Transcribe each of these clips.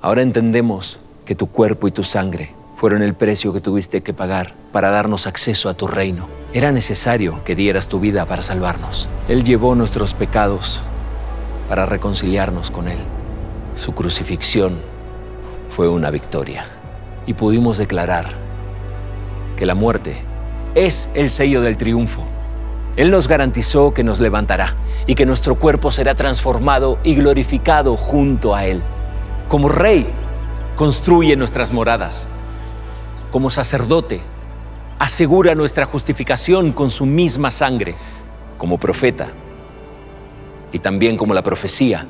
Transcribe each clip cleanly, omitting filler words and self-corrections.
Ahora entendemos que tu cuerpo y tu sangre fueron el precio que tuviste que pagar para darnos acceso a tu reino. Era necesario que dieras tu vida para salvarnos. Él llevó nuestros pecados para reconciliarnos con Él. Su crucifixión fue una victoria y pudimos declarar que la muerte es el sello del triunfo. Él nos garantizó que nos levantará y que nuestro cuerpo será transformado y glorificado junto a Él. Como Rey, construye nuestras moradas. Como sacerdote, asegura nuestra justificación con su misma sangre. Como profeta, y también como la profecía,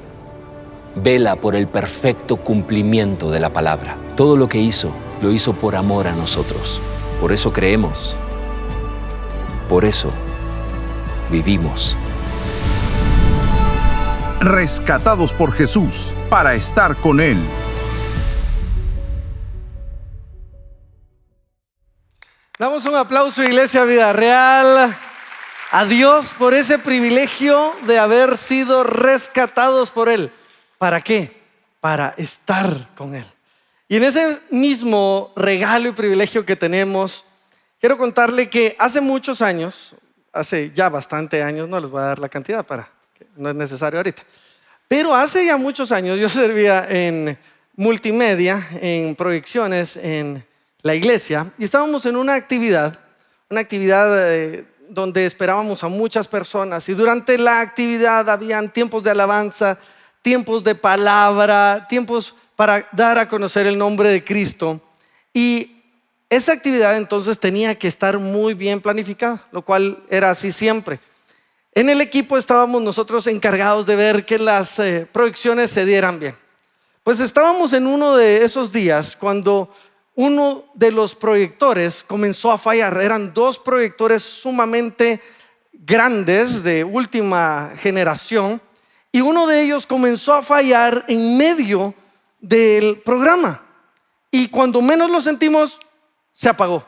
vela por el perfecto cumplimiento de la palabra. Todo lo que hizo, lo hizo por amor a nosotros. Por eso creemos. Por eso vivimos. Rescatados por Jesús para estar con Él. Damos un aplauso, Iglesia Vida Real, a Dios por ese privilegio de haber sido rescatados por Él. ¿Para qué? Para estar con Él. Y en ese mismo regalo y privilegio que tenemos, quiero contarle que hace muchos años, hace ya bastante años, no les voy a dar la cantidad no es necesario ahorita, pero hace ya muchos años yo servía en multimedia, en proyecciones, en la iglesia, y estábamos en una actividad donde esperábamos a muchas personas, y durante la actividad habían tiempos de alabanza, tiempos de palabra, tiempos para dar a conocer el nombre de Cristo, y esa actividad entonces tenía que estar muy bien planificada, lo cual era así siempre. En el equipo estábamos nosotros encargados de ver que las proyecciones se dieran bien. Pues estábamos en uno de esos días cuando uno de los proyectores comenzó a fallar. Eran dos proyectores sumamente grandes de última generación y uno de ellos comenzó a fallar en medio del programa y cuando menos lo sentimos se apagó.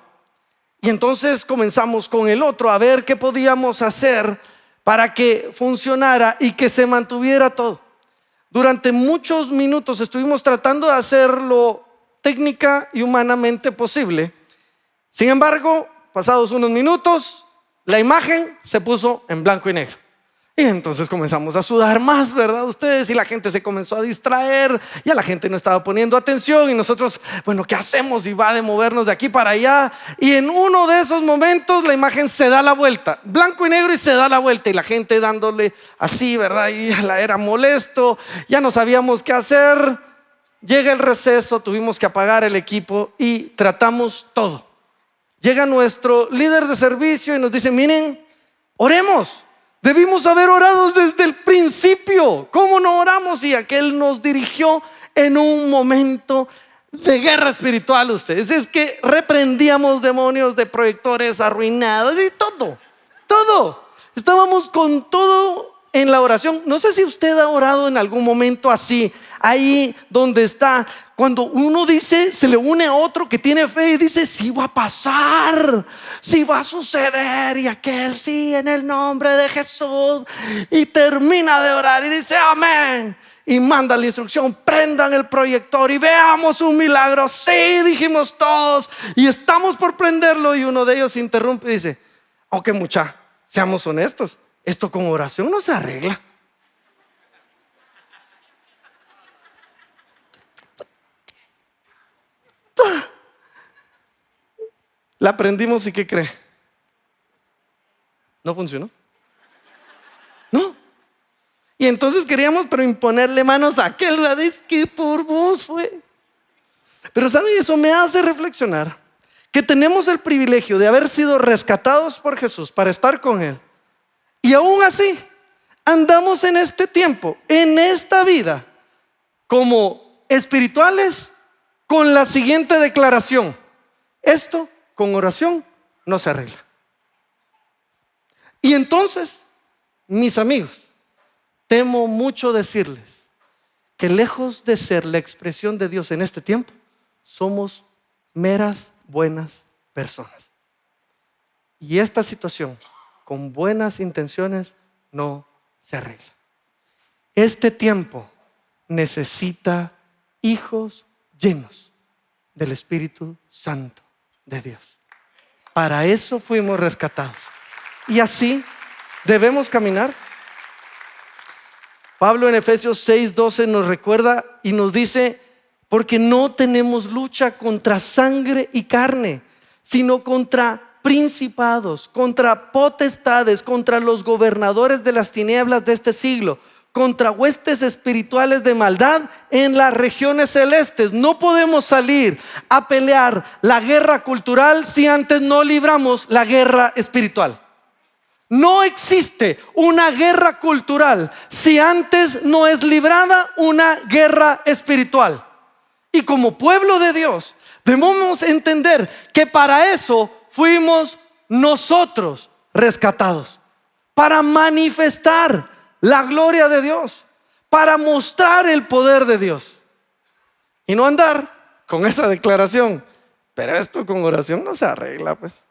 Y entonces comenzamos con el otro a ver qué podíamos hacer para que funcionara y que se mantuviera todo. Durante muchos minutos estuvimos tratando de hacerlo técnica y humanamente posible. Sin embargo, pasados unos minutos, la imagen se puso en blanco y negro. Y entonces comenzamos a sudar más, ¿verdad? Ustedes, y la gente se comenzó a distraer, ya la gente no estaba poniendo atención y nosotros, bueno, ¿qué hacemos? Y va de movernos de aquí para allá. Y en uno de esos momentos la imagen se da la vuelta, blanco y negro, y se da la vuelta y la gente dándole así, ¿verdad? Y ya era molesto, ya no sabíamos qué hacer. Llega el receso, tuvimos que apagar el equipo y tratamos todo. Llega nuestro líder de servicio y nos dice, miren, oremos. Debimos haber orado desde el principio. ¿Cómo no oramos? Y aquel nos dirigió en un momento de guerra espiritual. Ustedes, es que reprendíamos demonios de proyectores arruinados y todo. Estábamos con todo en la oración. No sé si usted ha orado en algún momento así, ahí donde está. Cuando uno dice, se le une a otro que tiene fe y dice, sí va a pasar, sí va a suceder, y aquel sí, en el nombre de Jesús, y termina de orar y dice amén, y manda la instrucción, prendan el proyector y veamos un milagro. Sí, dijimos todos, y estamos por prenderlo, y uno de ellos interrumpe y dice, ok, mucha, seamos honestos, esto con oración no se arregla. La aprendimos y ¿qué cree? No funcionó. No. Y entonces queríamos pero imponerle manos a aquel, ¿verdad? Es que por vos fue. Pero ¿sabe? Eso me hace reflexionar que tenemos el privilegio de haber sido rescatados por Jesús para estar con Él. Y aún así andamos en este tiempo, en esta vida, como espirituales, con la siguiente declaración: esto con oración no se arregla. Y entonces, mis amigos, temo mucho decirles que lejos de ser la expresión de Dios en este tiempo, somos meras buenas personas. Y esta situación, con buenas intenciones, no se arregla. Este tiempo necesita hijos llenos del Espíritu Santo de Dios. Para eso fuimos rescatados. Y así debemos caminar. Pablo en Efesios 6:12 nos recuerda y nos dice: porque no tenemos lucha contra sangre y carne, sino contra principados, contra potestades, contra los gobernadores de las tinieblas de este siglo, contra huestes espirituales de maldad en las regiones celestes. No podemos salir a pelear la guerra cultural si antes no libramos la guerra espiritual. No existe una guerra cultural si antes no es librada una guerra espiritual. Y como pueblo de Dios debemos entender que para eso fuimos nosotros rescatados, para manifestar la gloria de Dios, para mostrar el poder de Dios. Y no andar con esa declaración: pero esto con oración no se arregla, pues.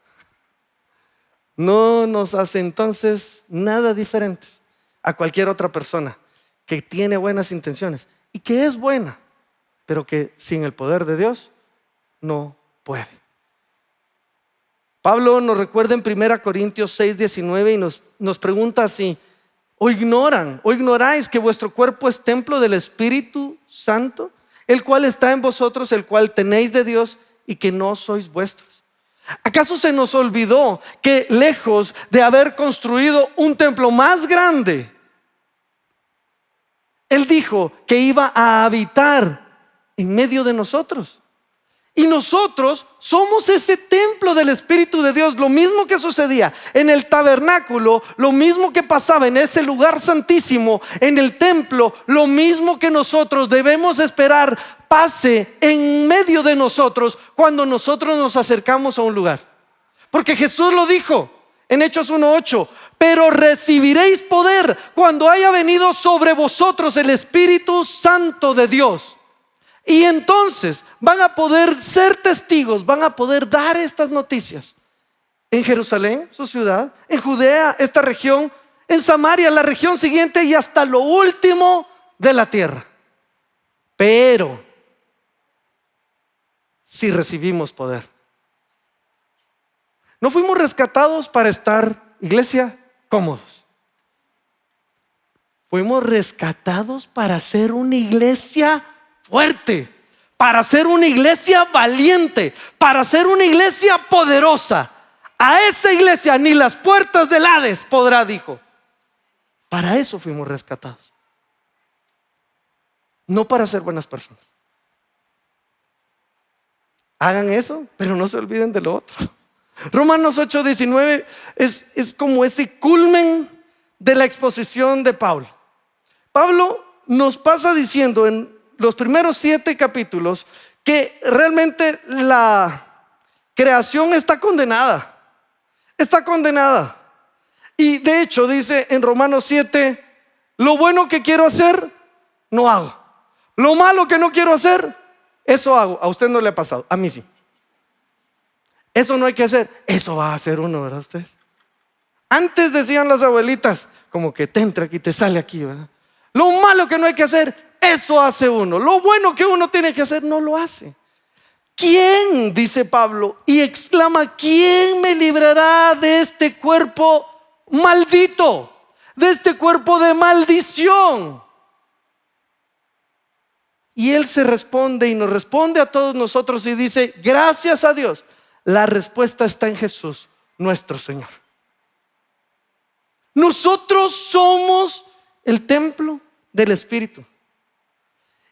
No nos hace entonces nada diferentes a cualquier otra persona que tiene buenas intenciones y que es buena, pero que sin el poder de Dios no puede. Pablo nos recuerda en 1 Corintios 6:19 y nos pregunta así: ¿o ignoráis que vuestro cuerpo es templo del Espíritu Santo, el cual está en vosotros, el cual tenéis de Dios, y que no sois vuestros? ¿Acaso se nos olvidó que lejos de haber construido un templo más grande, Él dijo que iba a habitar en medio de nosotros? Y nosotros somos ese templo del Espíritu de Dios. Lo mismo que sucedía en el tabernáculo, lo mismo que pasaba en ese lugar santísimo, en el templo, lo mismo que nosotros debemos esperar pase en medio de nosotros cuando nosotros nos acercamos a un lugar. Porque Jesús lo dijo en Hechos 1:8: pero recibiréis poder cuando haya venido sobre vosotros el Espíritu Santo de Dios. Y entonces van a poder ser testigos, van a poder dar estas noticias en Jerusalén, su ciudad, en Judea, esta región, en Samaria, la región siguiente, y hasta lo último de la tierra. Pero si recibimos poder. No fuimos rescatados para estar, iglesia, cómodos. Fuimos rescatados para ser una iglesia fuerte, para ser una iglesia valiente, para ser una iglesia poderosa. A esa iglesia ni las puertas del Hades podrá, dijo. Para eso fuimos rescatados, no para ser buenas personas. Hagan eso, pero no se olviden de lo otro. Romanos 8:19 es como ese culmen de la exposición de Pablo. Pablo nos pasa diciendo en los primeros 7 capítulos que realmente la creación está condenada. Está condenada. Y de hecho dice en Romanos 7: lo bueno que quiero hacer, no hago. Lo malo que no quiero hacer, eso hago. A usted no le ha pasado, a mí sí. Eso no hay que hacer, eso va a hacer uno, ¿verdad ustedes? Antes decían las abuelitas, como que te entra aquí, te sale aquí, ¿verdad? Lo malo que no hay que hacer, eso hace uno. Lo bueno que uno tiene que hacer, no lo hace. ¿Quién? Dice Pablo, y exclama: ¿quién me librará de este cuerpo maldito? De este cuerpo de maldición. Y él se responde y nos responde a todos nosotros y dice: gracias a Dios, la respuesta está en Jesús, nuestro Señor. Nosotros somos el templo del Espíritu.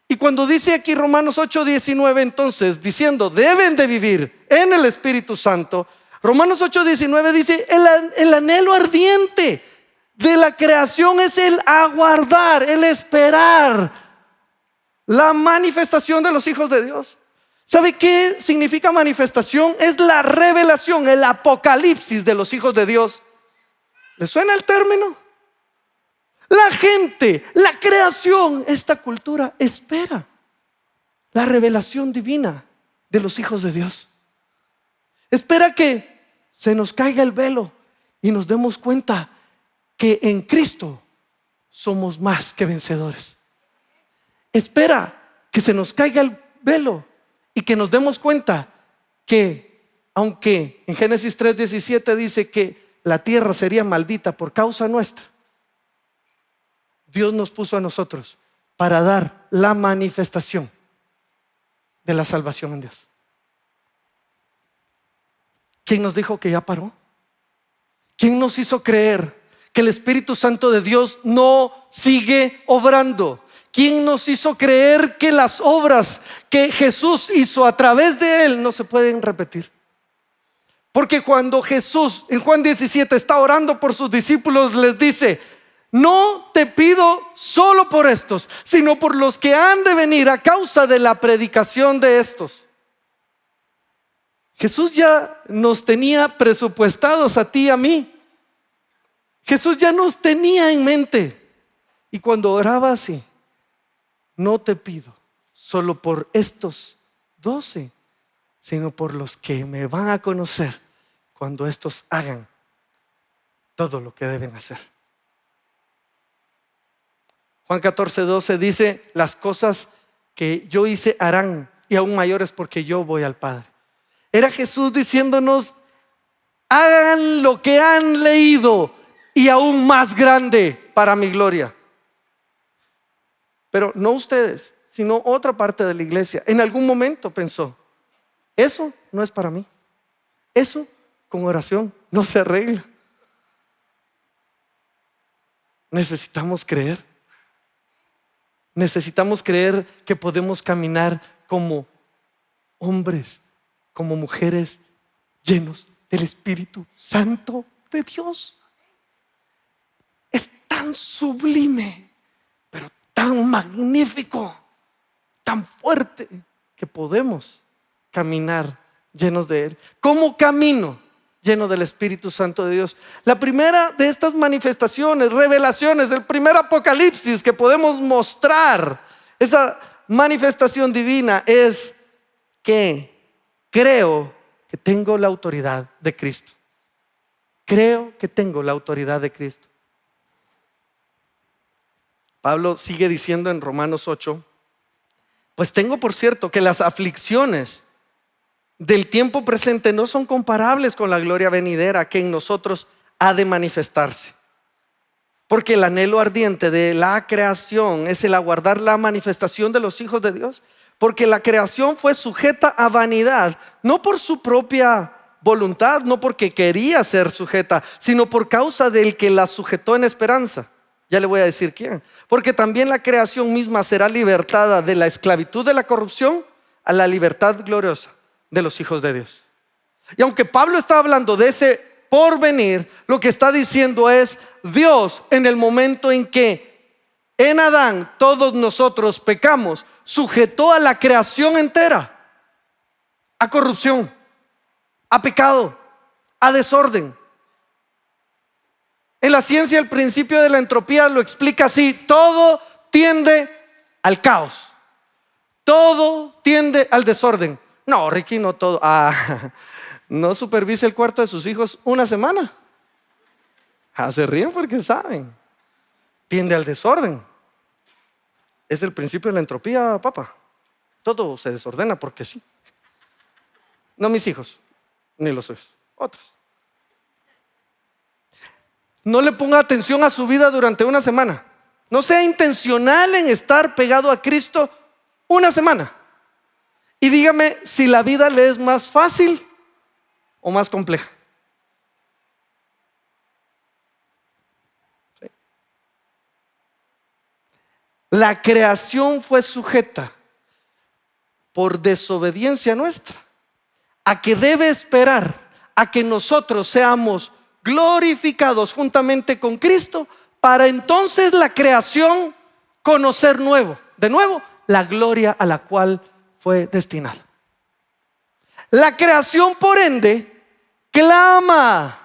Y cuando dice aquí Romanos 8:19, entonces diciendo deben de vivir en el Espíritu Santo, Romanos 8:19 dice: el anhelo ardiente de la creación es el aguardar, el esperar la manifestación de los hijos de Dios. ¿Sabe qué significa manifestación? Es la revelación, el apocalipsis de los hijos de Dios. ¿Le suena el término? La gente, la creación, esta cultura espera la revelación divina de los hijos de Dios. Espera que se nos caiga el velo y nos demos cuenta que en Cristo somos más que vencedores. Espera que se nos caiga el velo y que nos demos cuenta que, aunque en Génesis 3:17 dice que la tierra sería maldita por causa nuestra, Dios nos puso a nosotros para dar la manifestación de la salvación en Dios. ¿Quién nos dijo que ya paró? ¿Quién nos hizo creer que el Espíritu Santo de Dios no sigue obrando? ¿Quién nos hizo creer que las obras que Jesús hizo a través de Él no se pueden repetir? Porque cuando Jesús en Juan 17 está orando por sus discípulos, les dice: no te pido solo por estos, sino por los que han de venir a causa de la predicación de estos. Jesús ya nos tenía presupuestados a ti y a mí. Jesús ya nos tenía en mente. Y cuando oraba así: no te pido solo por estos 12, sino por los que me van a conocer cuando estos hagan todo lo que deben hacer. Juan 14:12 dice: las cosas que yo hice harán, y aún mayores, porque yo voy al Padre. Era Jesús diciéndonos: hagan lo que han leído y aún más grande para mi gloria. Pero no ustedes, sino otra parte de la iglesia en algún momento pensó: eso no es para mí, eso con oración no se arregla. Necesitamos creer que podemos caminar como hombres, como mujeres llenos del Espíritu Santo de Dios. Es tan sublime, pero tan magnífico, tan fuerte, que podemos caminar llenos de Él. ¿Cómo camino lleno del Espíritu Santo de Dios? La primera de estas manifestaciones, revelaciones, el primer apocalipsis que podemos mostrar, esa manifestación divina, es que creo que tengo la autoridad de Cristo. Creo que tengo la autoridad de Cristo. Pablo sigue diciendo en Romanos 8: pues tengo por cierto que las aflicciones del tiempo presente no son comparables con la gloria venidera que en nosotros ha de manifestarse. Porque el anhelo ardiente de la creación es el aguardar la manifestación de los hijos de Dios. Porque la creación fue sujeta a vanidad, no por su propia voluntad, no porque quería ser sujeta, sino por causa del que la sujetó en esperanza. Ya le voy a decir quién. Porque también la creación misma será libertada de la esclavitud de la corrupción a la libertad gloriosa de los hijos de Dios. Y aunque Pablo está hablando de ese porvenir, lo que está diciendo es: Dios, en el momento en que en Adán todos nosotros pecamos, sujetó a la creación entera a corrupción, a pecado, a desorden. En la ciencia, el principio de la entropía lo explica así: todo tiende al caos, todo tiende al desorden. No, Ricky, no todo. No supervise el cuarto de sus hijos una semana. Se ríen porque saben. Tiende al desorden. Es el principio de la entropía, papá. Todo se desordena porque sí. No mis hijos, ni los suyos, otros. No le ponga atención a su vida durante una semana. No sea intencional en estar pegado a Cristo una semana. Y dígame si la vida le es más fácil o más compleja. ¿Sí? La creación fue sujeta por desobediencia nuestra a que debe esperar a que nosotros seamos glorificados juntamente con Cristo, para entonces la creación conocer de nuevo la gloria a la cual fue destinada. La creación, por ende, clama.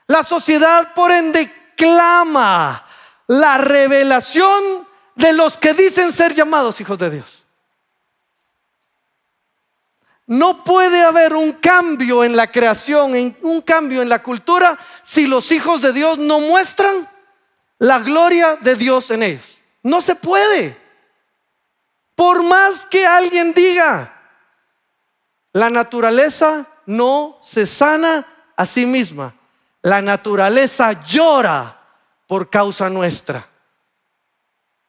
La sociedad, por ende, clama la revelación de los que dicen ser llamados hijos de Dios. No puede haber un cambio en la creación, un cambio en la cultura, si los hijos de Dios no muestran la gloria de Dios en ellos. No se puede. Por más que alguien diga, la naturaleza no se sana a sí misma. La naturaleza llora por causa nuestra.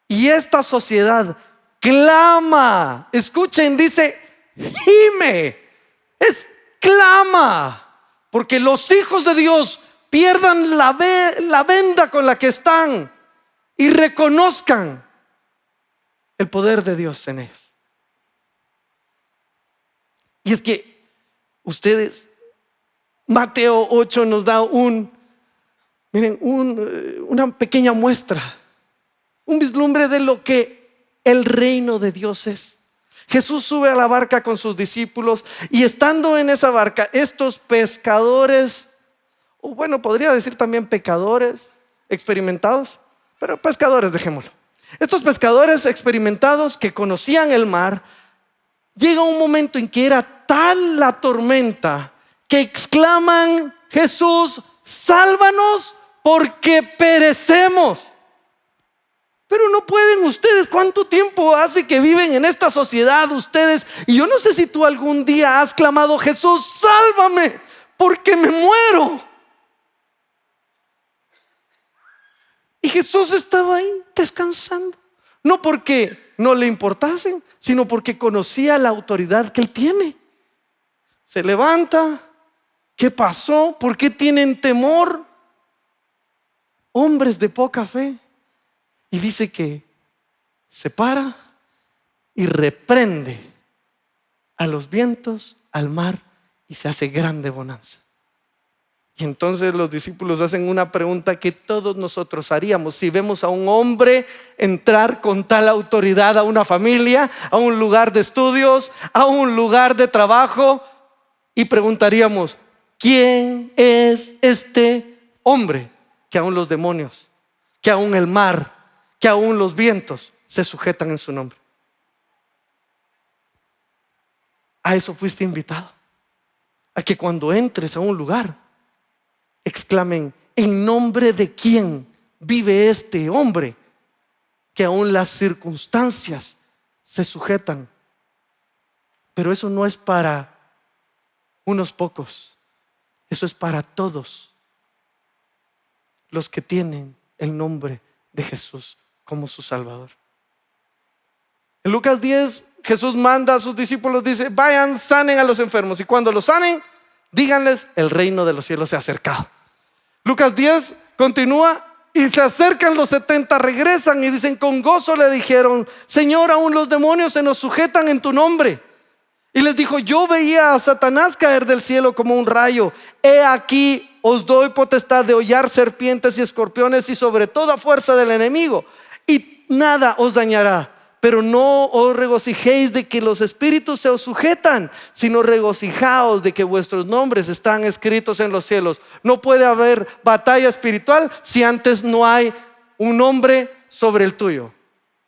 Y esta sociedad clama. Escuchen, dice, gime. Clama. Porque los hijos de Dios pierdan la venda con la que están y reconozcan el poder de Dios en ellos. Y es que ustedes, Mateo 8 nos da una pequeña muestra, un vislumbre de lo que el reino de Dios es. Jesús sube a la barca con sus discípulos y estando en esa barca, estos pescadores, o bueno, podría decir también pecadores experimentados, pero pescadores, dejémoslo. Estos pescadores experimentados que conocían el mar, llega un momento en que era tal la tormenta que exclaman: Jesús, sálvanos porque perecemos. Pero no pueden ustedes. ¿Cuánto tiempo hace que viven en esta sociedad ustedes? Y yo no sé si tú algún día has clamado: Jesús, sálvame porque me muero. Y Jesús estaba ahí descansando, no porque no le importasen, sino porque conocía la autoridad que él tiene. Se levanta. ¿Qué pasó? ¿Por qué tienen temor? Hombres de poca fe. Y dice que se para y reprende a los vientos, al mar, y se hace grande bonanza. Y entonces los discípulos hacen una pregunta que todos nosotros haríamos si vemos a un hombre entrar con tal autoridad a una familia, a un lugar de estudios, a un lugar de trabajo, y preguntaríamos: ¿quién es este hombre? Que aún los demonios, que aún el mar, que aún los vientos se sujetan en su nombre. A eso fuiste invitado, a que cuando entres a un lugar exclamen: ¿en nombre de quién vive este hombre? Que aún las circunstancias se sujetan. Pero eso no es para unos pocos, eso es para todos los que tienen el nombre de Jesús como su Salvador. En Lucas 10, Jesús manda a sus discípulos, dice: vayan, sanen a los enfermos, y cuando los sanen, díganles: el reino de los cielos se ha acercado. Lucas 10 continúa: y se acercan los 70, regresan y dicen: con gozo le dijeron: Señor, aún los demonios se nos sujetan en tu nombre. Y les dijo: yo veía a Satanás caer del cielo como un rayo. He aquí, os doy potestad de hollar serpientes y escorpiones y sobre toda fuerza del enemigo, y nada os dañará. Pero no os regocijéis de que los espíritus se os sujetan, sino regocijaos de que vuestros nombres están escritos en los cielos. No puede haber batalla espiritual si antes no hay un nombre sobre el tuyo,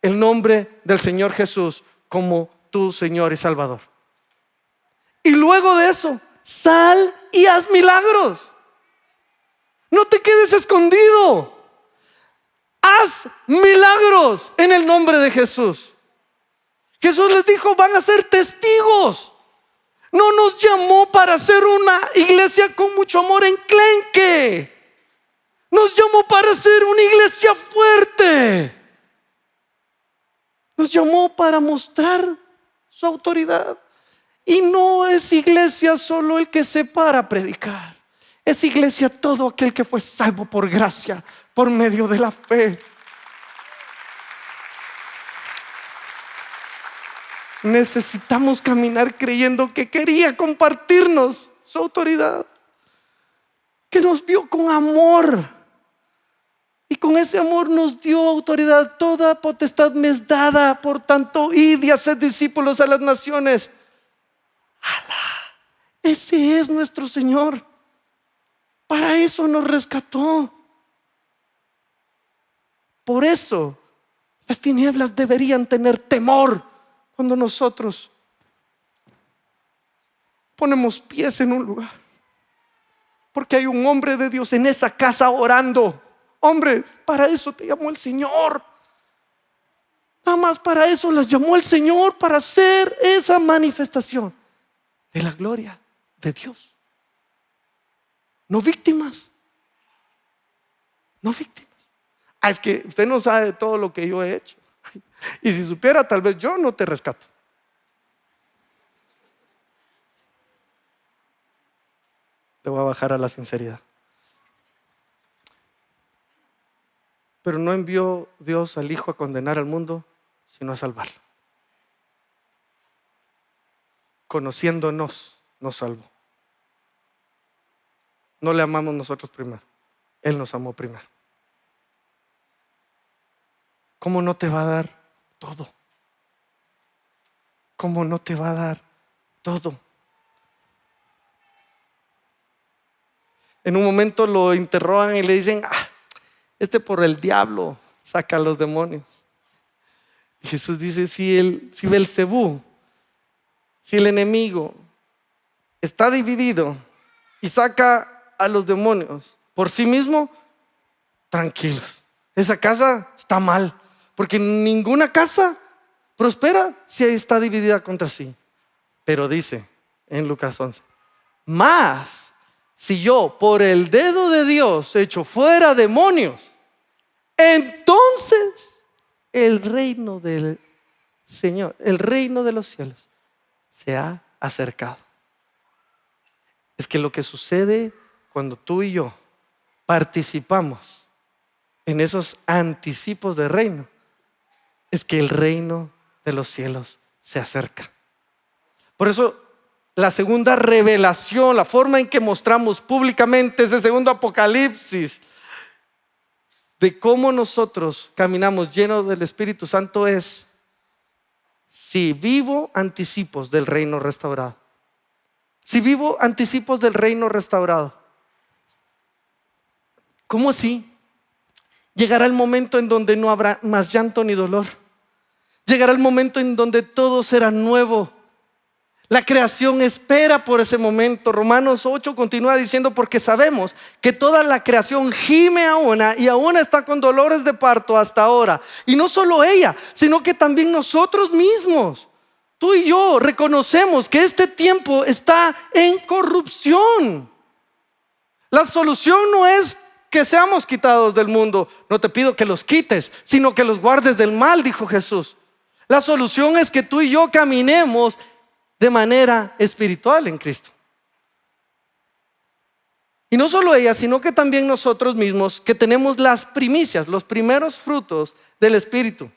el nombre del Señor Jesús como tu Señor y Salvador. Y luego de eso, sal y haz milagros. No te quedes escondido. Haz milagros en el nombre de Jesús. Jesús les dijo: van a ser testigos. No nos llamó para ser una iglesia con mucho amor enclenque. Nos llamó para ser una iglesia fuerte. Nos llamó para mostrar su autoridad. Y no es iglesia solo el que se para a predicar. Es iglesia todo aquel que fue salvo por gracia, por medio de la fe. Necesitamos caminar creyendo que quería compartirnos su autoridad, que nos vio con amor, y con ese amor nos dio autoridad. Toda potestad me es dada, por tanto id y haced discípulos a las naciones. ¡Ala! Ese es nuestro Señor. Para eso nos rescató. Por eso las tinieblas deberían tener temor cuando nosotros ponemos pies en un lugar, porque hay un hombre de Dios en esa casa orando. Hombres, para eso te llamó el Señor. Nada más para eso las llamó el Señor, para hacer esa manifestación de la gloria de Dios. No víctimas. No víctimas. Es que usted no sabe todo lo que yo he hecho. Y si supiera, tal vez yo no te rescato. Le voy a bajar a la sinceridad. Pero no envió Dios al Hijo a condenar al mundo, sino a salvarlo. Conociéndonos, nos salvó. No le amamos nosotros primero, Él nos amó primero. ¿Cómo no te va a dar todo? ¿Cómo no te va a dar todo? En un momento lo interrogan y le dicen: por el diablo saca a los demonios. Y Jesús dice: si Belcebú, si el enemigo está dividido y saca a los demonios por sí mismo, tranquilos, esa casa está mal, porque ninguna casa prospera si está dividida contra sí. Pero dice en Lucas 11: más si yo por el dedo de Dios echo fuera demonios, entonces el reino del Señor, el reino de los cielos, se ha acercado. Es que lo que sucede cuando tú y yo participamos en esos anticipos de reino, es que el reino de los cielos se acerca. Por eso la segunda revelación, la forma en que mostramos públicamente ese segundo apocalipsis de cómo nosotros caminamos llenos del Espíritu Santo es: si vivo anticipos del reino restaurado. Si vivo anticipos del reino restaurado. ¿Cómo así? Llegará el momento en donde no habrá más llanto ni dolor. Llegará el momento en donde todo será nuevo. La creación espera por ese momento. Romanos 8 continúa diciendo: porque sabemos que toda la creación gime aún y aún está con dolores de parto hasta ahora. Y no solo ella, sino que también nosotros mismos, tú y yo, reconocemos que este tiempo está en corrupción. La solución no es que seamos quitados del mundo. No te pido que los quites, sino que los guardes del mal, dijo Jesús. La solución es que tú y yo caminemos de manera espiritual en Cristo. Y no solo ella, sino que también nosotros mismos, que tenemos las primicias, los primeros frutos del Espíritu.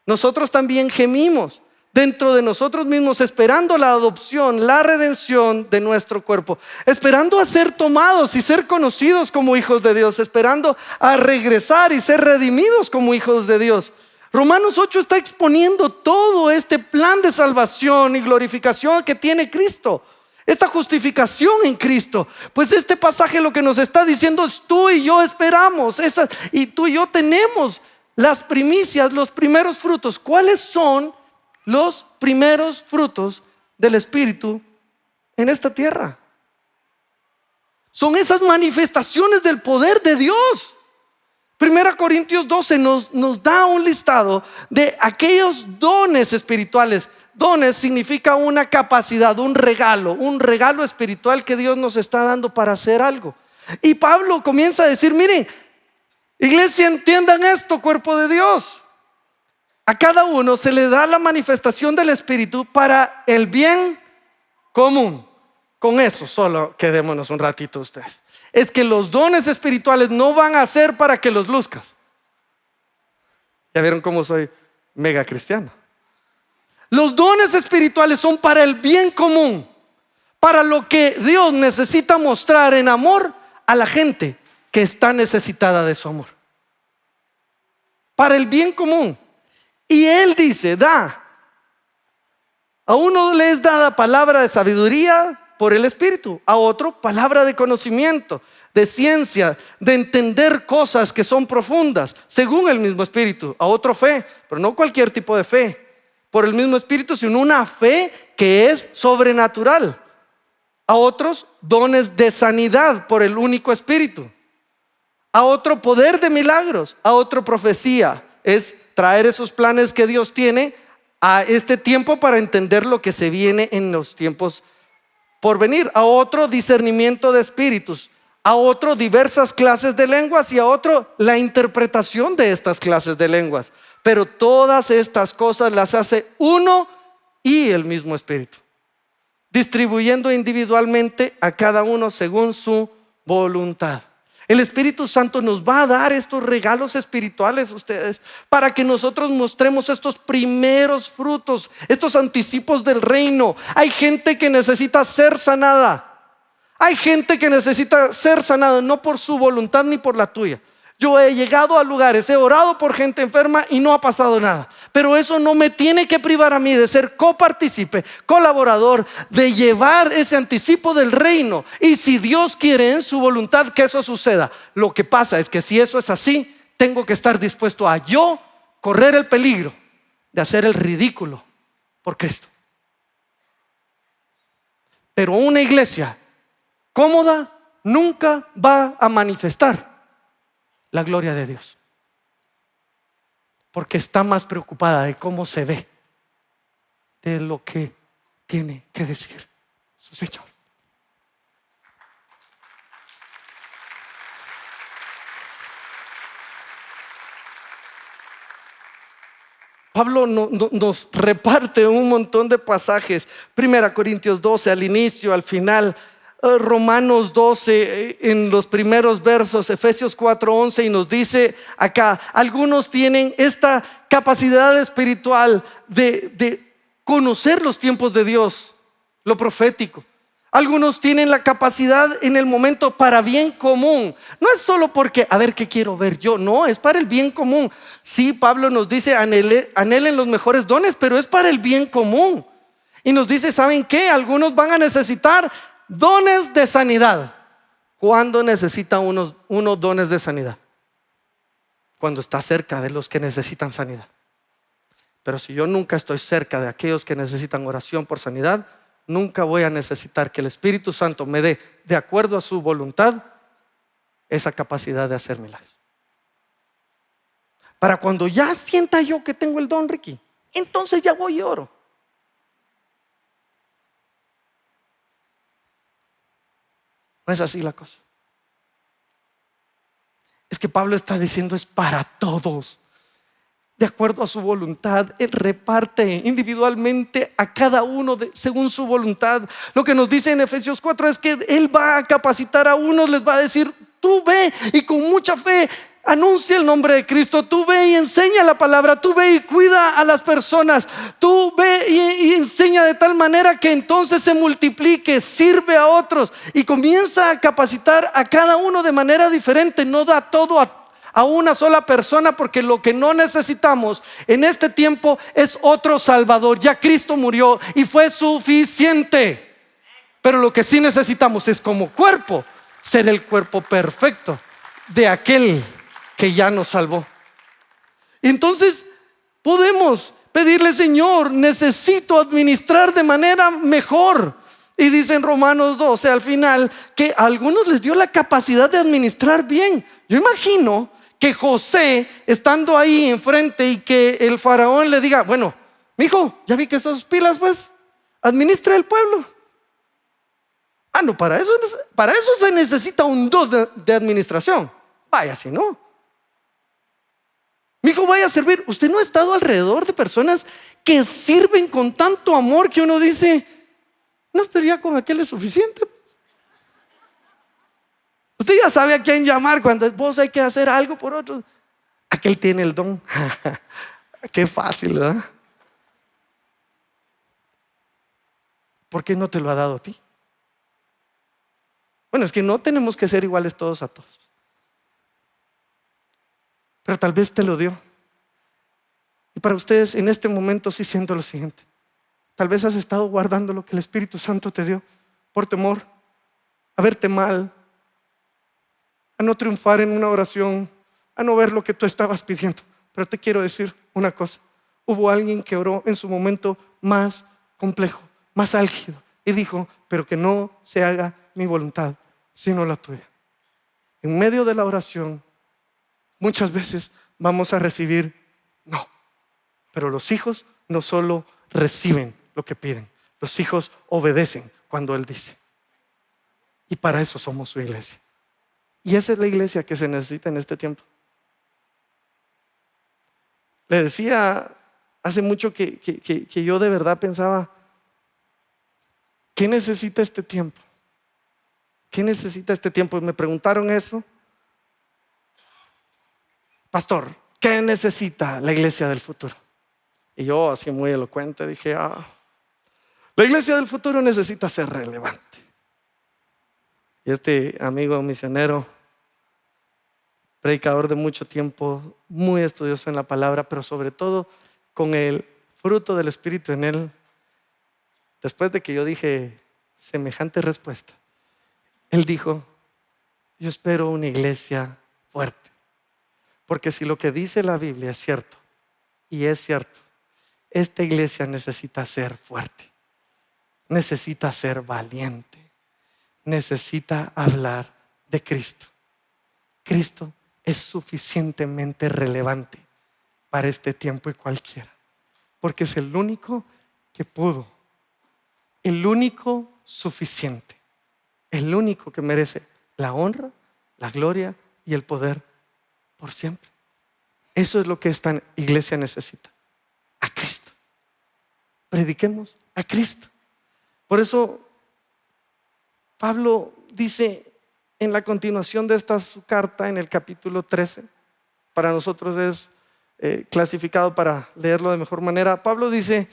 Nosotros también gemimos dentro de nosotros mismos, esperando la adopción, la redención de nuestro cuerpo, esperando a ser tomados y ser conocidos como hijos de Dios, esperando a regresar y ser redimidos como hijos de Dios. Romanos 8 está exponiendo todo este plan de salvación y glorificación que tiene Cristo, esta justificación en Cristo. Pues este pasaje lo que nos está diciendo es: tú y yo esperamos y tú y yo tenemos las primicias, los primeros frutos. ¿Cuáles son los primeros frutos del Espíritu en esta tierra? Son esas manifestaciones del poder de Dios. 1 Corintios 12 nos da un listado de aquellos dones espirituales. Dones significa una capacidad, un regalo espiritual que Dios nos está dando para hacer algo. Y Pablo comienza a decir: miren, iglesia, entiendan esto, cuerpo de Dios. A cada uno se le da la manifestación del Espíritu para el bien común. Con eso solo quedémonos un ratito ustedes. Es que los dones espirituales no van a ser para que los luzcas. Ya vieron cómo soy mega cristiano. Los dones espirituales son para el bien común, para lo que Dios necesita mostrar en amor a la gente que está necesitada de su amor. Para el bien común. Y Él dice: a uno le es dada palabra de sabiduría por el Espíritu, a otro palabra de conocimiento, de ciencia, de entender cosas que son profundas, según el mismo Espíritu. A otro fe, pero no cualquier tipo de fe, por el mismo Espíritu, sino una fe que es sobrenatural. A otros dones de sanidad por el único Espíritu. A otro poder de milagros, a otro profecía. Es traer esos planes que Dios tiene a este tiempo para entender lo que se viene en los tiempos por venir. A otro, discernimiento de espíritus. A otro, diversas clases de lenguas. Y a otro, la interpretación de estas clases de lenguas. Pero todas estas cosas las hace uno y el mismo Espíritu, distribuyendo individualmente a cada uno según su voluntad. El Espíritu Santo nos va a dar estos regalos espirituales, ustedes, para que nosotros mostremos estos primeros frutos, estos anticipos del reino. Hay gente que necesita ser sanada. Hay gente que necesita ser sanada, no por su voluntad ni por la tuya. Yo he llegado a lugares, he orado por gente enferma y no ha pasado nada. Pero eso no me tiene que privar a mí de ser copartícipe, colaborador, de llevar ese anticipo del reino. Y si Dios quiere en su voluntad que eso suceda, lo que pasa es que si eso es así, tengo que estar dispuesto a yo correr el peligro de hacer el ridículo por Cristo. Pero una iglesia cómoda nunca va a manifestar la gloria de Dios, porque está más preocupada de cómo se ve de lo que tiene que decir su Señor. Pablo nos reparte un montón de pasajes. 1 Corintios 12 al inicio, al final, Romanos 12 en los primeros versos, Efesios 4:11, y nos dice acá, algunos tienen esta capacidad espiritual de conocer los tiempos de Dios, lo profético. Algunos tienen la capacidad en el momento para bien común. No es solo porque, a ver qué quiero ver yo, no, es para el bien común. Sí, Pablo nos dice, anhelen los mejores dones, pero es para el bien común. Y nos dice, ¿saben qué? Algunos van a necesitar dones de sanidad. ¿Cuándo necesita uno dones de sanidad? Cuando está cerca de los que necesitan sanidad. Pero si yo nunca estoy cerca de aquellos que necesitan oración por sanidad, nunca voy a necesitar que el Espíritu Santo me dé, de acuerdo a su voluntad, esa capacidad de hacer milagros. Para cuando ya sienta yo que tengo el don, Ricky, entonces ya voy y oro. No es así la cosa. Es que Pablo está diciendo es para todos. De acuerdo a su voluntad, Él reparte individualmente a cada uno según su voluntad. Lo que nos dice en Efesios 4 es que Él va a capacitar a unos, les va a decir, tú ve y con mucha fe anuncia el nombre de Cristo, tú ve y enseña la palabra, tú ve y cuida a las personas, tú ve y enseña de tal manera que entonces se multiplique, sirve a otros y comienza a capacitar a cada uno de manera diferente. No da todo a una sola persona, porque lo que no necesitamos en este tiempo es otro Salvador. Ya Cristo murió y fue suficiente. Pero lo que sí necesitamos es, como cuerpo, ser el cuerpo perfecto de aquel que ya nos salvó. Entonces podemos pedirle, Señor, necesito administrar de manera mejor. Y dice en Romanos 12 al final que a algunos les dio la capacidad de administrar bien. Yo imagino que José, estando ahí enfrente, y que el faraón le diga, bueno, mijo, ya vi que sos pilas, pues administra el pueblo. No, para eso se necesita un don de administración. Vaya, si no, mijo, vaya a servir. Usted no ha estado alrededor de personas que sirven con tanto amor que uno dice, no, pero ya con aquel es suficiente. Usted ya sabe a quién llamar cuando vos hay que hacer algo por otro. Aquel tiene el don. Qué fácil, ¿verdad? ¿Por qué no te lo ha dado a ti? Bueno, es que no tenemos que ser iguales todos a todos, pero tal vez te lo dio. Y para ustedes en este momento sí siento lo siguiente: tal vez has estado guardando lo que el Espíritu Santo te dio por temor a verte mal, a no triunfar en una oración, a no ver lo que tú estabas pidiendo. Pero te quiero decir una cosa: hubo alguien que oró en su momento más complejo, más álgido, y dijo, pero que no se haga mi voluntad sino la tuya. En medio de la oración muchas veces vamos a recibir no. Pero los hijos no solo reciben lo que piden, los hijos obedecen cuando Él dice. Y para eso somos su iglesia. Y esa es la iglesia que se necesita en este tiempo. Le decía hace mucho que yo de verdad pensaba, ¿qué necesita este tiempo? ¿Qué necesita este tiempo? Y me preguntaron eso. Pastor, ¿qué necesita la iglesia del futuro? Y yo, así muy elocuente, dije, la iglesia del futuro necesita ser relevante. Y este amigo misionero, predicador de mucho tiempo, muy estudioso en la palabra, pero sobre todo con el fruto del Espíritu en él, después de que yo dije semejante respuesta, él dijo, yo espero una iglesia fuerte, porque si lo que dice la Biblia es cierto, y es cierto, esta iglesia necesita ser fuerte, necesita ser valiente, necesita hablar de Cristo. Cristo es suficientemente relevante para este tiempo y cualquiera, porque es el único que pudo, el único suficiente, el único que merece la honra, la gloria y el poder por siempre. Eso es lo que esta iglesia necesita, a Cristo. Prediquemos a Cristo. Por eso Pablo dice en la continuación de esta su carta, en el capítulo 13, para nosotros es clasificado para leerlo de mejor manera. Pablo dice,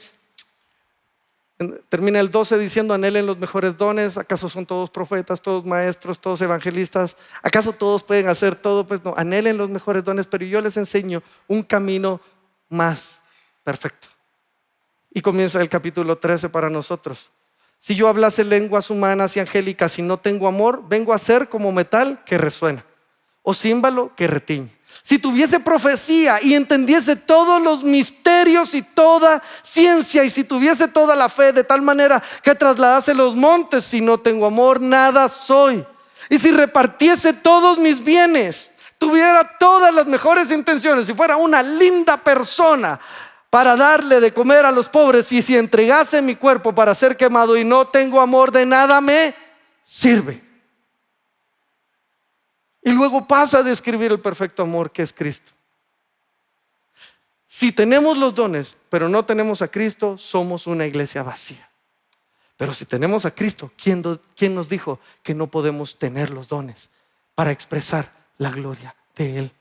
termina el 12 diciendo, anhelen los mejores dones. ¿Acaso son todos profetas, todos maestros, todos evangelistas? ¿Acaso todos pueden hacer todo? Pues no, anhelen los mejores dones, pero yo les enseño un camino más perfecto. Y comienza el capítulo 13 para nosotros. Si yo hablase lenguas humanas y angélicas y no tengo amor, vengo a ser como metal que resuena o címbalo que retiñe. Si tuviese profecía y entendiese todos los misterios y toda ciencia, y si tuviese toda la fe de tal manera que trasladase los montes, si no tengo amor, nada soy. Y si repartiese todos mis bienes, tuviera todas las mejores intenciones, si fuera una linda persona para darle de comer a los pobres, y si entregase mi cuerpo para ser quemado y no tengo amor, de nada me sirve. Y luego pasa a describir el perfecto amor que es Cristo. Si tenemos los dones, pero no tenemos a Cristo, somos una iglesia vacía. Pero si tenemos a Cristo, ¿quién nos dijo que no podemos tener los dones para expresar la gloria de Él?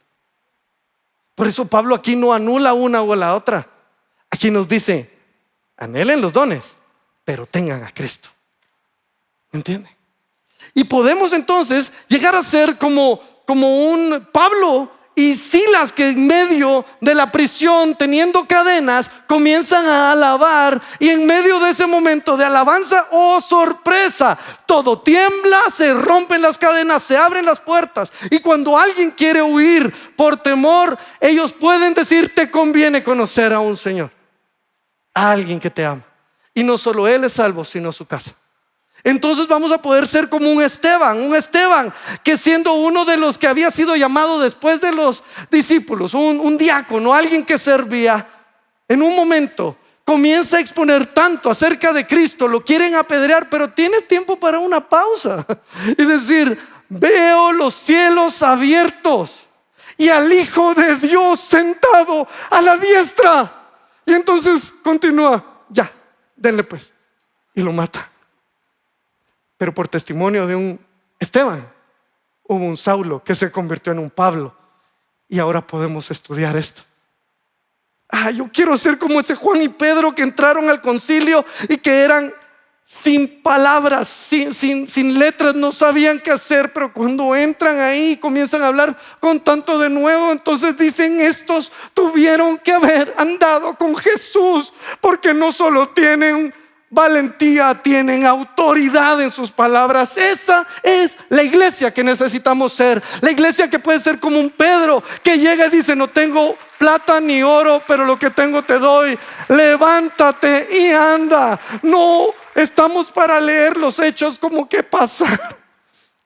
Por eso Pablo aquí no anula una o la otra. Aquí nos dice, anhelen los dones, pero tengan a Cristo. ¿Me entienden? Y podemos entonces llegar a ser como un Pablo y Silas, que en medio de la prisión, teniendo cadenas, comienzan a alabar. Y en medio de ese momento de alabanza, ¡oh sorpresa! Todo tiembla, se rompen las cadenas, se abren las puertas. Y cuando alguien quiere huir por temor, ellos pueden decir, te conviene conocer a un Señor, a alguien que te ama. Y no solo él es salvo, sino su casa. Entonces vamos a poder ser como un Esteban que, siendo uno de los que había sido llamado después de los discípulos, un diácono, alguien que servía, en un momento comienza a exponer tanto acerca de Cristo, lo quieren apedrear, pero tiene tiempo para una pausa y decir, veo los cielos abiertos y al Hijo de Dios sentado a la diestra. Y entonces continúa, ya, denle pues, y lo mata. Pero por testimonio de un Esteban, hubo un Saulo que se convirtió en un Pablo. Y ahora podemos estudiar esto. Yo quiero ser como ese Juan y Pedro que entraron al concilio y que eran sin palabras, sin letras, no sabían qué hacer. Pero cuando entran ahí y comienzan a hablar con tanto de nuevo, entonces dicen, estos tuvieron que haber andado con Jesús, porque no solo tienen valentía, tienen autoridad en sus palabras. Esa es la iglesia que necesitamos ser. La iglesia que puede ser como un Pedro que llega y dice, no tengo plata ni oro, pero lo que tengo te doy. Levántate y anda. No estamos para leer los hechos como que pasa.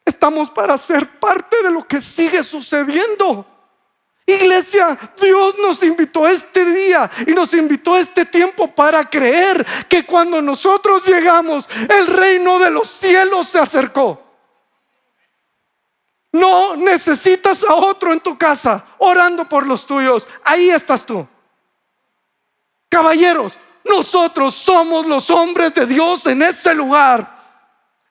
Estamos para ser parte de lo que sigue sucediendo. Iglesia, Dios nos invitó este día y nos invitó este tiempo para creer que cuando nosotros llegamos, el reino de los cielos se acercó. No necesitas a otro en tu casa orando por los tuyos. Ahí estás tú. Caballeros, nosotros somos los hombres de Dios en ese lugar.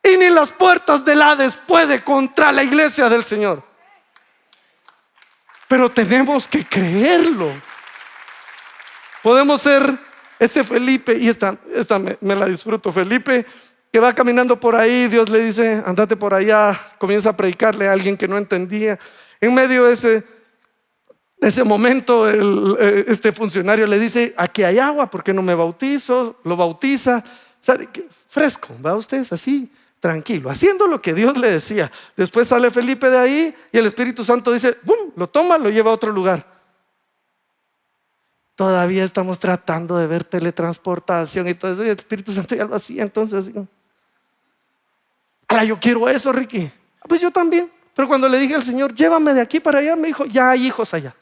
Y ni las puertas del Hades puede contra la iglesia del Señor. Pero tenemos que creerlo. Podemos ser ese Felipe, y esta me la disfruto. Felipe que va caminando por ahí, Dios le dice, andate por allá, comienza a predicarle a alguien que no entendía. En medio de ese momento, este funcionario le dice, aquí hay agua, ¿por qué no me bautizo? Lo bautiza, ¿sabe? Fresco, va usted así, tranquilo, haciendo lo que Dios le decía. Después sale Felipe de ahí y el Espíritu Santo dice, ¡bum!, lo toma, lo lleva a otro lugar. Todavía estamos tratando de ver teletransportación y todo eso, y el Espíritu Santo ya lo hacía. Entonces, yo quiero eso, Ricky. Pues yo también. Pero cuando le dije al Señor, llévame de aquí para allá, me dijo, ya hay hijos allá.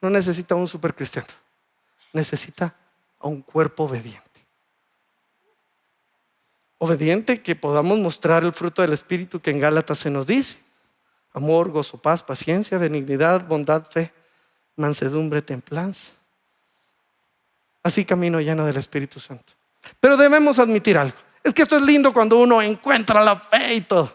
No necesita un supercristiano, necesita a un cuerpo obediente. Obediente, que podamos mostrar el fruto del Espíritu que en Gálatas se nos dice: amor, gozo, paz, paciencia, benignidad, bondad, fe, mansedumbre, templanza. Así camino lleno del Espíritu Santo. Pero debemos admitir algo. Es que esto es lindo cuando uno encuentra la fe y todo.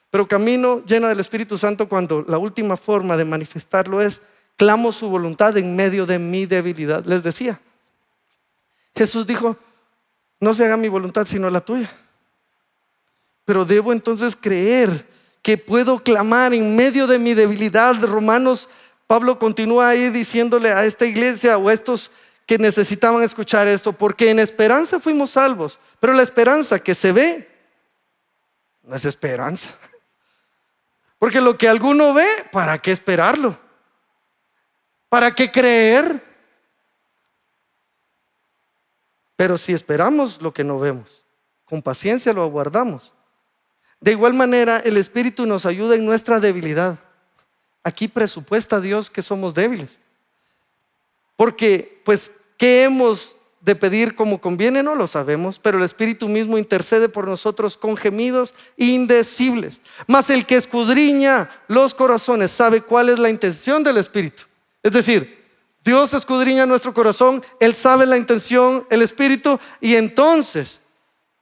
Pero camino lleno del Espíritu Santo cuando la última forma de manifestarlo es: clamo su voluntad en medio de mi debilidad. Les decía, Jesús dijo, no se haga mi voluntad sino la tuya. Pero debo entonces creer que puedo clamar en medio de mi debilidad. Romanos, Pablo continúa ahí diciéndole a esta iglesia o a estos que necesitaban escuchar esto: porque en esperanza fuimos salvos. Pero la esperanza que se ve no es esperanza. Porque lo que alguno ve, ¿para qué esperarlo? ¿Para qué creer? Pero si esperamos lo que no vemos, con paciencia lo aguardamos. De igual manera, el Espíritu nos ayuda en nuestra debilidad. Aquí presupuesta Dios que somos débiles. Porque, pues, ¿qué hemos de pedir como conviene? No lo sabemos, pero el Espíritu mismo intercede por nosotros con gemidos indecibles. Mas el que escudriña los corazones sabe cuál es la intención del Espíritu. Es decir, Dios escudriña nuestro corazón, Él sabe la intención, el Espíritu, y entonces,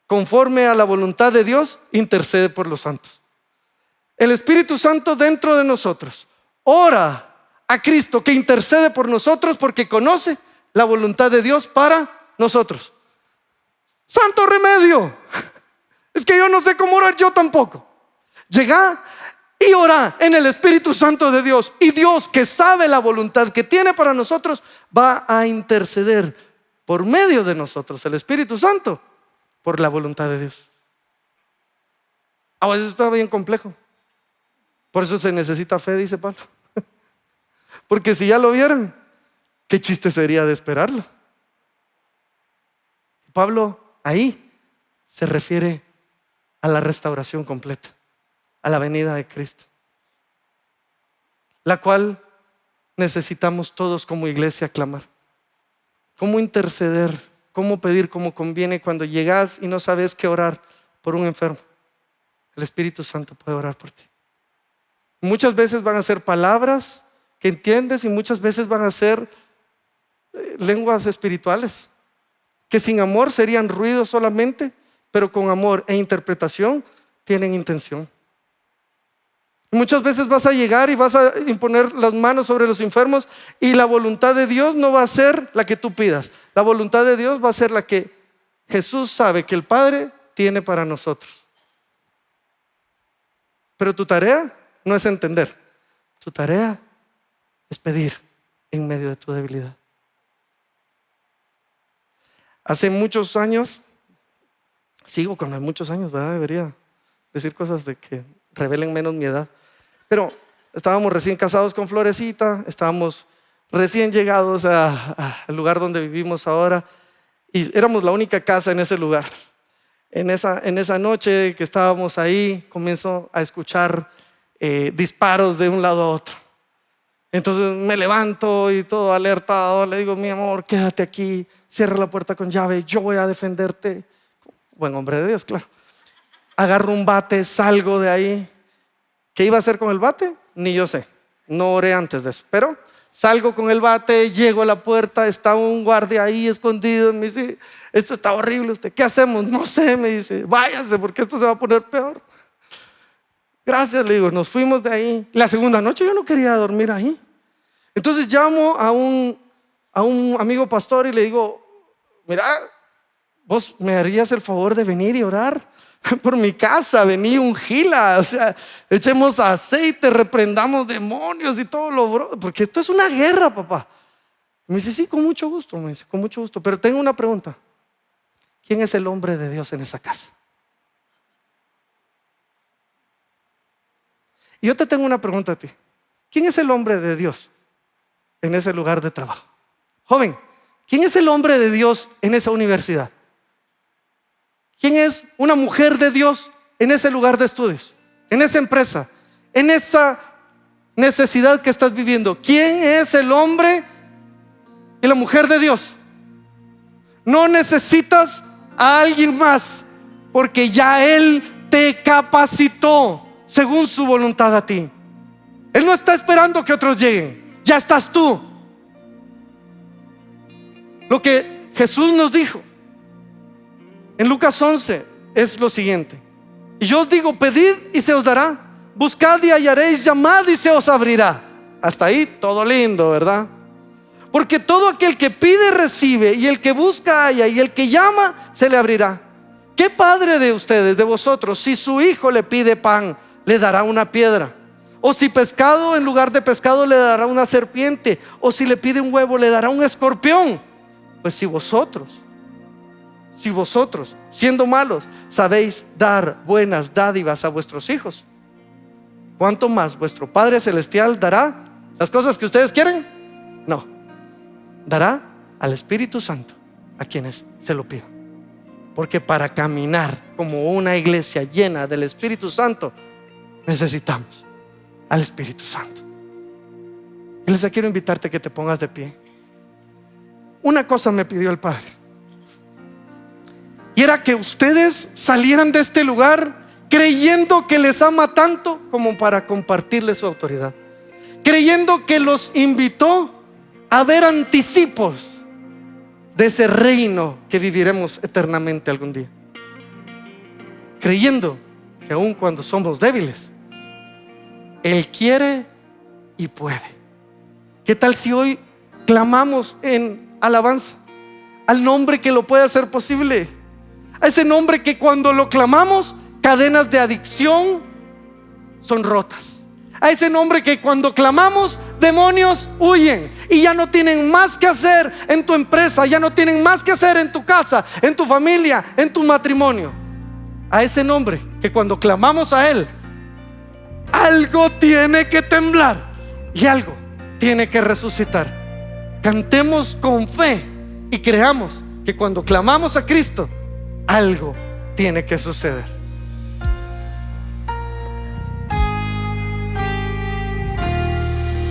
conforme a la voluntad de Dios, intercede por los santos. El Espíritu Santo dentro de nosotros ora a Cristo, que intercede por nosotros porque conoce la voluntad de Dios para nosotros. Santo remedio. Es que yo no sé cómo orar, yo tampoco. Llega y ora en el Espíritu Santo de Dios, y Dios, que sabe la voluntad que tiene para nosotros, va a interceder por medio de nosotros, el Espíritu Santo, por la voluntad de Dios. A veces está bien complejo. Por eso se necesita fe, dice Pablo. Porque si ya lo vieran, qué chiste sería de esperarlo. Pablo ahí se refiere a la restauración completa, a la venida de Cristo, la cual necesitamos todos como iglesia clamar. ¿Cómo interceder? ¿Cómo pedir como conviene cuando llegas y no sabes qué orar por un enfermo? El Espíritu Santo puede orar por ti. Muchas veces van a ser palabras que entiendes y muchas veces van a ser lenguas espirituales que sin amor serían ruido solamente, pero con amor e interpretación tienen intención. Muchas veces vas a llegar y vas a imponer las manos sobre los enfermos, y la voluntad de Dios no va a ser la que tú pidas. La voluntad de Dios va a ser la que Jesús sabe que el Padre tiene para nosotros. Pero tu tarea no es entender, tu tarea es pedir en medio de tu debilidad. Hace muchos años, sigo con muchos años, ¿verdad? Debería decir cosas de que revelen menos mi edad. Pero estábamos recién casados con Florecita, estábamos recién llegados al lugar donde vivimos ahora, y éramos la única casa en ese lugar. En esa noche que estábamos ahí, comienzo a escuchar disparos de un lado a otro. Entonces me levanto y todo alertado, le digo: mi amor, quédate aquí, cierra la puerta con llave, yo voy a defenderte. Buen hombre de Dios, claro. Agarro un bate, salgo de ahí. ¿Qué iba a hacer con el bate? Ni yo sé, no oré antes de eso, pero salgo con el bate, llego a la puerta, está un guardia ahí escondido. Me dice: esto está horrible, ¿usted qué hacemos? No sé, me dice, váyase porque esto se va a poner peor. Gracias, le digo, nos fuimos de ahí. La segunda noche yo no quería dormir ahí. Entonces llamo a un amigo pastor y le digo: mira, vos me harías el favor de venir y orar por mi casa, vení, ungila, o sea, echemos aceite, reprendamos demonios y todo porque esto es una guerra, papá. Me dice: sí, con mucho gusto, me dice, con mucho gusto. Pero tengo una pregunta: ¿quién es el hombre de Dios en esa casa? Y yo te tengo una pregunta a ti: ¿quién es el hombre de Dios en ese lugar de trabajo? Joven, ¿quién es el hombre de Dios en esa universidad? ¿Quién es una mujer de Dios en ese lugar de estudios, en esa empresa, en esa necesidad que estás viviendo? ¿Quién es el hombre y la mujer de Dios? No necesitas a alguien más, porque ya Él te capacitó según su voluntad a ti. Él no está esperando que otros lleguen, ya estás tú. Lo que Jesús nos dijo en Lucas 11 es lo siguiente: y yo os digo, pedid y se os dará, buscad y hallaréis, llamad y se os abrirá. Hasta ahí todo lindo, ¿verdad? Porque todo aquel que pide recibe, y el que busca halla, y el que llama se le abrirá. ¿Qué padre de ustedes, de vosotros, si su hijo le pide pan, le dará una piedra? O si pescado, en lugar de pescado le dará una serpiente? O si le pide un huevo, le dará un escorpión? Pues si vosotros, siendo malos, sabéis dar buenas dádivas a vuestros hijos, ¿cuánto más vuestro Padre Celestial dará las cosas que ustedes quieren? No, dará al Espíritu Santo a quienes se lo pidan. Porque para caminar como una iglesia llena del Espíritu Santo, necesitamos al Espíritu Santo. Iglesia, quiero invitarte a que te pongas de pie. Una cosa me pidió el Padre, y era que ustedes salieran de este lugar creyendo que les ama tanto como para compartirles su autoridad, creyendo que los invitó a ver anticipos de ese reino que viviremos eternamente algún día, creyendo que aun cuando somos débiles, Él quiere y puede. ¿Qué tal si hoy clamamos en alabanza al nombre que lo puede hacer posible? A ese nombre que cuando lo clamamos, cadenas de adicción son rotas. A ese nombre que cuando clamamos, demonios huyen y ya no tienen más que hacer en tu empresa, ya no tienen más que hacer en tu casa, en tu familia, en tu matrimonio. A ese nombre que cuando clamamos a Él, algo tiene que temblar y algo tiene que resucitar. Cantemos con fe y creamos que cuando clamamos a Cristo, algo tiene que suceder.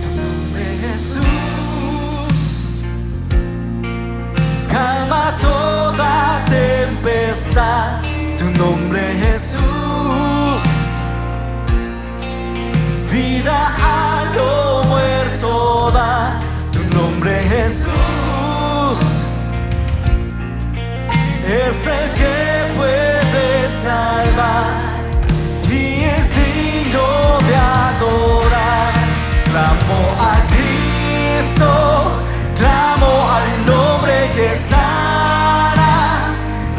Tu nombre, Jesús, calma toda tempestad. Tu nombre, Jesús, vida a lo muerto da. Tu nombre, Jesús, es el que puede salvar y es digno de adorar. Clamo a Cristo, clamo al nombre que sana,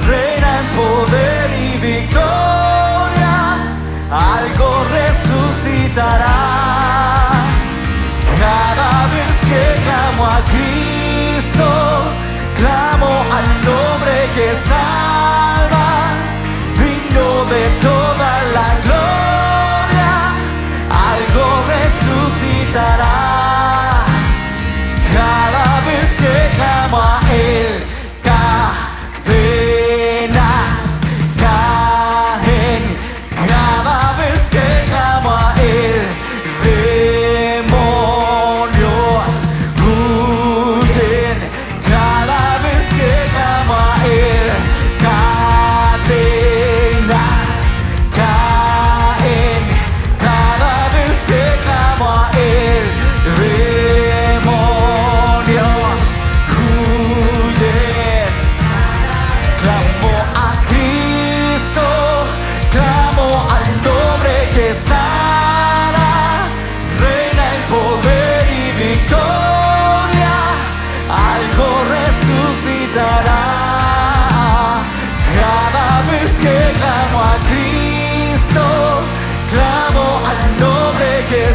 reina en poder y victoria, algo resucitará. Cada vez que clamo a Cristo, clamo al nombre que salva, digno de toda la gloria, algo resucitará. Cada vez que clamo a Él, cadenas caen. Cada vez que clamo a Él,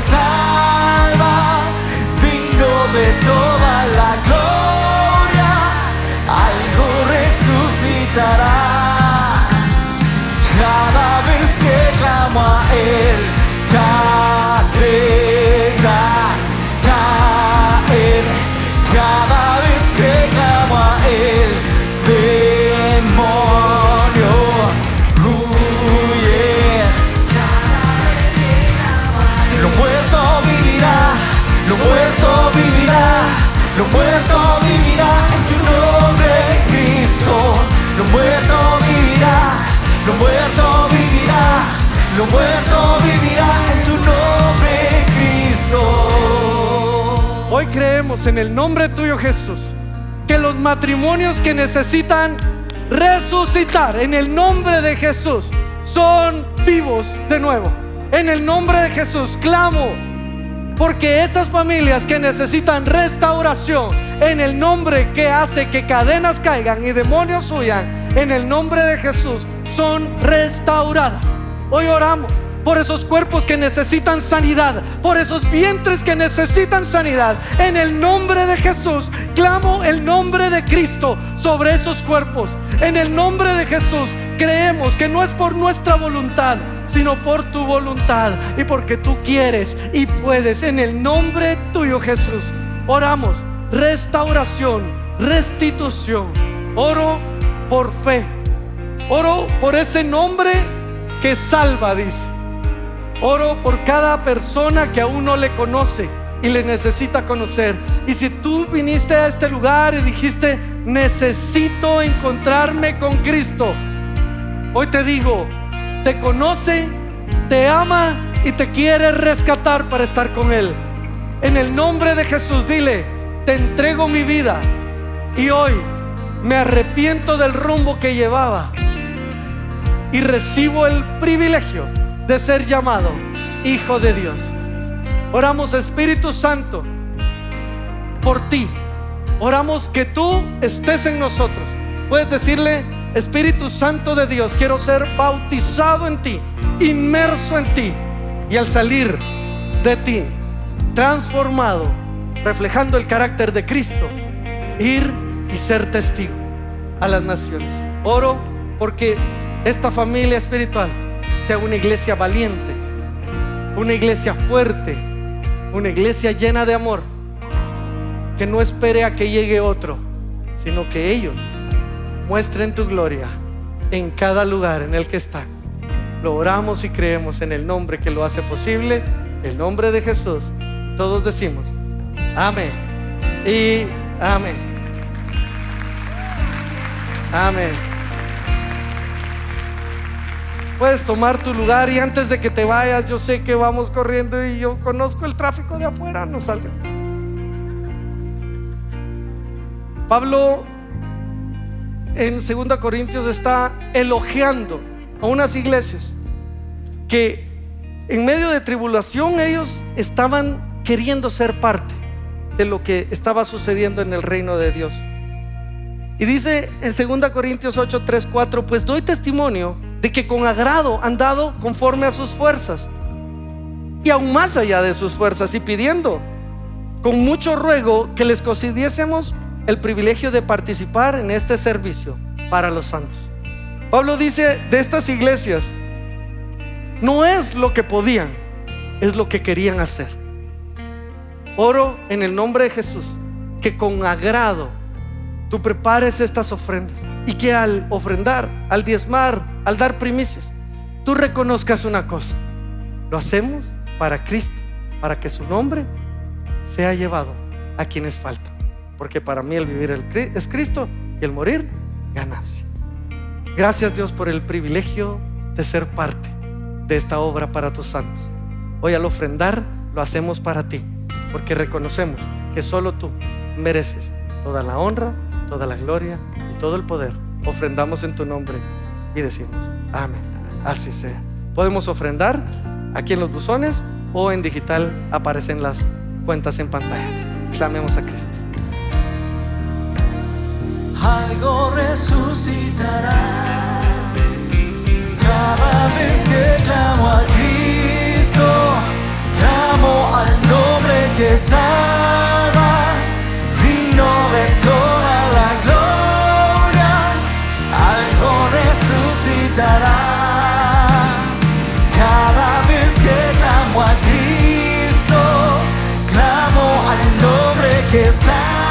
salva, digno de toda la gloria, algo resucitará. Cada vez que clamo a Él, cadenas caer. Cada vez que clamo a Él, demonios huyen. Lo muerto vivirá, lo muerto vivirá, lo muerto vivirá en tu nombre, Cristo. Lo muerto vivirá, lo muerto vivirá, lo muerto vivirá en tu nombre, Cristo. Hoy creemos en el nombre tuyo, Jesús, que los matrimonios que necesitan resucitar en el nombre de Jesús son vivos de nuevo. En el nombre de Jesús clamo porque esas familias que necesitan restauración, en el nombre que hace que cadenas caigan y demonios huyan, en el nombre de Jesús son restauradas. Hoy oramos por esos cuerpos que necesitan sanidad, por esos vientres que necesitan sanidad. En el nombre de Jesús clamo el nombre de Cristo sobre esos cuerpos. En el nombre de Jesús creemos que no es por nuestra voluntad, sino por tu voluntad y porque tú quieres y puedes. En el nombre tuyo, Jesús, oramos restauración, restitución. Oro por fe, oro por ese nombre que salva, dice. Oro por cada persona que aún no le conoce y le necesita conocer. Y si tú viniste a este lugar y dijiste: necesito encontrarme con Cristo, hoy te digo, te conoce, te ama y te quiere rescatar para estar con Él. En el nombre de Jesús, dile: te entrego mi vida y hoy me arrepiento del rumbo que llevaba y recibo el privilegio de ser llamado hijo de Dios. Oramos, Espíritu Santo, por ti. Oramos que tú estés en nosotros. Puedes decirle: Espíritu Santo de Dios, quiero ser bautizado en ti, inmerso en ti, y al salir de ti, transformado, reflejando el carácter de Cristo, ir y ser testigo a las naciones. Oro porque esta familia espiritual sea una iglesia valiente, una iglesia fuerte, una iglesia llena de amor, que no espere a que llegue otro, sino que ellos muestren tu gloria en cada lugar en el que están. Lo oramos y creemos en el nombre que lo hace posible, el nombre de Jesús. Todos decimos amén y amén. Amén. Puedes tomar tu lugar y antes de que te vayas, yo sé que vamos corriendo y yo conozco el tráfico de afuera, no salgan. Pablo en 2 Corintios está elogiando a unas iglesias que en medio de tribulación ellos estaban queriendo ser parte de lo que estaba sucediendo en el reino de Dios. Y dice en 2 Corintios 8, 3, 4: pues doy testimonio de que con agrado han dado conforme a sus fuerzas y aún más allá de sus fuerzas, y pidiendo con mucho ruego que les concediésemos el privilegio de participar en este servicio para los santos. Pablo dice de estas iglesias: no es lo que podían, es lo que querían hacer. Oro en el nombre de Jesús que con agrado tú prepares estas ofrendas y que al ofrendar, al diezmar, al dar primicias, tú reconozcas una cosa: lo hacemos para Cristo, para que su nombre sea llevado a quienes faltan. Porque para mí el vivir es Cristo y el morir ganancia. Gracias, Dios, por el privilegio de ser parte de esta obra para tus santos. Hoy al ofrendar lo hacemos para ti, porque reconocemos que solo tú mereces toda la honra, toda la gloria y todo el poder. Ofrendamos en tu nombre y decimos amén. Así sea. Podemos ofrendar aquí en los buzones o en digital, aparecen las cuentas en pantalla. Clamemos a Cristo. Algo resucitará cada vez que clamo a Cristo, clamo que salva, digno de toda la gloria, algo resucitará. Cada vez que clamo a Cristo, clamo al nombre que salva.